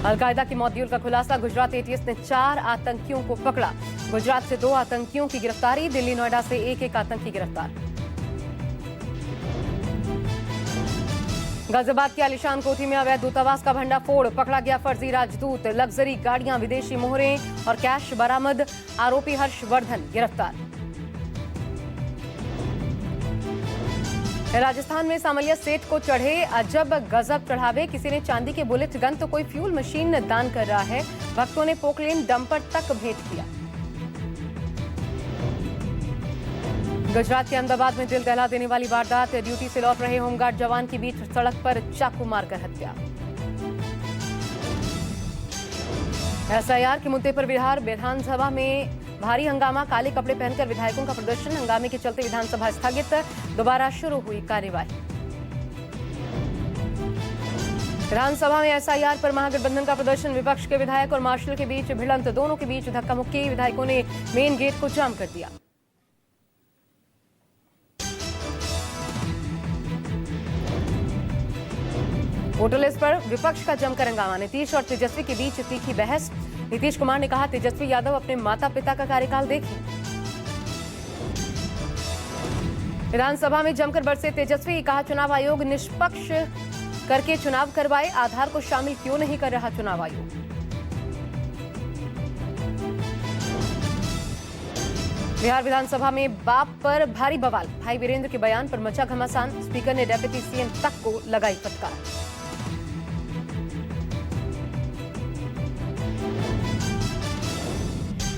Al Qaeda के module का खुलासा, गुजरात एटीएस ने 4 आतंकियों को पकड़ा। गुजरात से 2 आतंकियों की गिरफ्तारी, दिल्ली नोएडा से एक आतंकी गिरफ्तार। गाजियाबाद की आलीशान कोठी में अवैध दूतावास का भंडाफोड़, पकड़ा गया फर्जी राजदूत। लग्जरी गाड़ियां, विदेशी मोहरें और कैश बरामद, आरोपी हर्षवर्धन गिरफ्तार। राजस्थान में सामलिया सेठ को चढ़े अजब गजब चढ़ावे, किसी ने चांदी के बुलेट गन तो कोई फ्यूल मशीन दान कर रहा है। भक्तों ने पोकलेन डंपर तक भेंट किया। गुजरात के अहमदाबाद में दिल दहला देने वाली वारदात, ड्यूटी से लौट रहे होमगार्ड जवान की बीच सड़क पर चाकू मारकर हत्या। एसआईआर के मुद्दे पर बिहार विधानसभा में भारी हंगामा, काले कपड़े पहनकर विधायकों का प्रदर्शन, हंगामे के चलते विधानसभा स्थगित, दोबारा शुरू हुई कार्यवाही। विधानसभा में एसआईआर पर महागठबंधन का प्रदर्शन, विपक्ष के विधायक और मार्शल के बीच भिड़ंत, दोनों के बीच धक्का मुक्की, विधायकों ने मेन गेट को जाम कर दिया। वोटर लिस्ट पर विपक्ष का जमकर हंगामा, नीतीश और तेजस्वी के बीच तीखी बहस। नीतीश कुमार ने कहा, तेजस्वी यादव अपने माता पिता का कार्यकाल देखें। विधानसभा में जमकर बरसे तेजस्वी, कहा चुनाव आयोग निष्पक्ष करके चुनाव करवाए, आधार को शामिल क्यों नहीं कर रहा चुनाव आयोग। बिहार विधानसभा में बाप पर भारी बवाल, भाई वीरेंद्र के बयान पर मचा घमासान, स्पीकर ने डेप्यूटी सीएम तक को लगाई फटकार।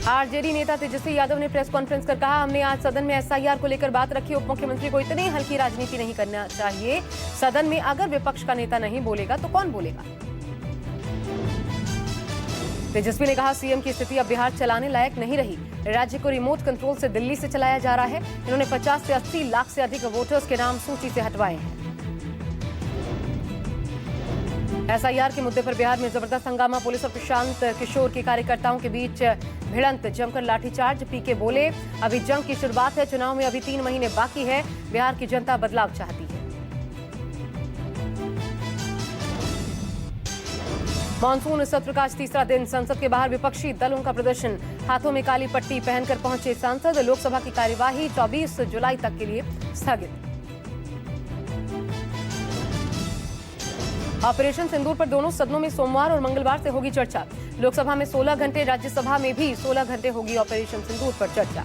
आरजेडी नेता तेजस्वी यादव ने प्रेस कॉन्फ्रेंस कर कहा, हमने आज सदन में एसआईआर को लेकर बात रखी, उप मुख्यमंत्री को इतनी हल्की राजनीति नहीं करना चाहिए। सदन में अगर विपक्ष का नेता नहीं बोलेगा तो कौन बोलेगा। तेजस्वी ने कहा, सीएम की स्थिति अब बिहार चलाने लायक नहीं रही, राज्य को रिमोट कंट्रोल से दिल्ली से चलाया जा रहा है। इन्होंने 50 से 80 लाख से अधिक वोटर्स के नाम सूची से हटवाए हैं। एसआईआर के मुद्दे पर बिहार में जबरदस्त हंगामा, पुलिस और प्रशांत किशोर के कार्यकर्ताओं के बीच भिड़ंत, जमकर लाठीचार्ज। पीके बोले, अभी जंग की शुरुआत है, चुनाव में अभी 3 महीने बाकी है, बिहार की जनता बदलाव चाहती है। मानसून सत्र का आज तीसरा दिन, संसद के बाहर विपक्षी दलों का प्रदर्शन, हाथों में काली पट्टी पहनकर पहुंचे सांसद। लोकसभा की कार्यवाही 24 जुलाई तक के लिए स्थगित। ऑपरेशन सिंदूर पर दोनों सदनों में सोमवार और मंगलवार से होगी चर्चा। लोकसभा में 16 घंटे, राज्यसभा में भी 16 घंटे होगी ऑपरेशन सिंदूर पर चर्चा।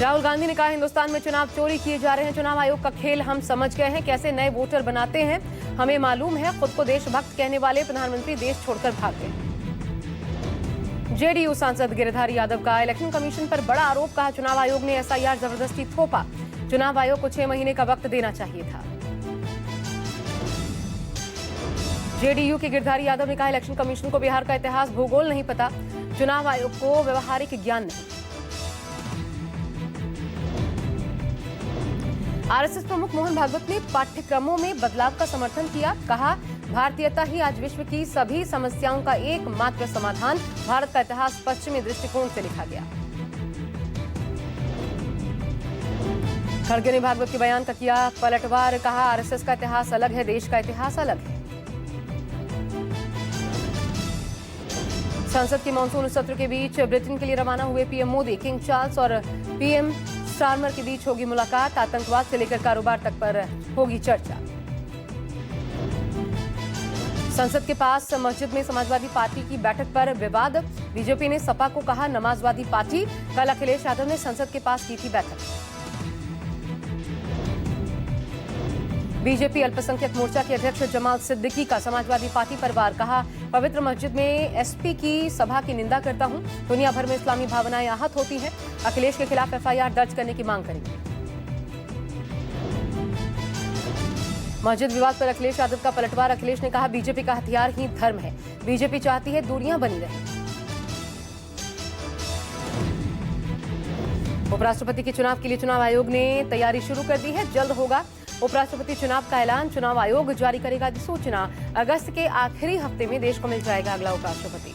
राहुल गांधी ने कहा, हिंदुस्तान में चुनाव चोरी किए जा रहे हैं, चुनाव आयोग का खेल हम समझ गए हैं, कैसे नए वोटर बनाते हैं हमें मालूम है। खुद को देशभक्त कहने वाले प्रधानमंत्री देश छोड़कर भाग गए। जेडीयू सांसद गिरिधारी यादव का इलेक्शन कमीशन पर बड़ा आरोप, कहा चुनाव आयोग ने एसआईआर जबरदस्ती थोपा, चुनाव आयोग को 6 महीने का वक्त देना चाहिए था। जेडीयू के गिरधारी यादव ने कहा, इलेक्शन कमीशन को बिहार का इतिहास भूगोल नहीं पता, चुनाव आयोग को व्यवहारिक ज्ञान नहीं। आरएसएस प्रमुख मोहन भागवत ने पाठ्यक्रमों में बदलाव का समर्थन किया, कहा भारतीयता ही आज विश्व की सभी समस्याओं का एकमात्र समाधान, भारत का इतिहास पश्चिमी दृष्टिकोण से लिखा गया। खड़गे ने भागवत के बयान का किया पलटवार, कहा आरएसएस का इतिहास अलग है, देश का इतिहास अलग है। संसद के मानसून सत्र के बीच ब्रिटेन के लिए रवाना हुए पीएम मोदी, किंग चार्ल्स और पीएम स्टारमर के बीच होगी मुलाकात, आतंकवाद से लेकर कारोबार तक पर होगी चर्चा। संसद के पास मस्जिद में समाजवादी पार्टी की बैठक पर विवाद, बीजेपी ने सपा को कहा नमाजवादी पार्टी, कल अखिलेश यादव ने संसद के पास की थी बैठक। बीजेपी अल्पसंख्यक मोर्चा के अध्यक्ष जमाल सिद्दीकी का समाजवादी पार्टी पर वार, कहा पवित्र मस्जिद में एसपी की सभा की निंदा करता हूं, दुनिया भर में इस्लामी भावनाएं आहत होती हैं, अखिलेश के खिलाफ एफआईआर दर्ज करने की मांग करेंगे। मस्जिद विवाद पर अखिलेश यादव का पलटवार, अखिलेश ने कहा बीजेपी का हथियार ही धर्म है, बीजेपी चाहती है दूरियां बनी रहें। उपराष्ट्रपति के चुनाव के लिए चुनाव आयोग ने तैयारी शुरू कर दी है, जल्द होगा उपराष्ट्रपति चुनाव का ऐलान, चुनाव आयोग जारी करेगा अधिसूचना। अगस्त के आखिरी हफ्ते में देश को मिल जाएगा अगला उपराष्ट्रपति।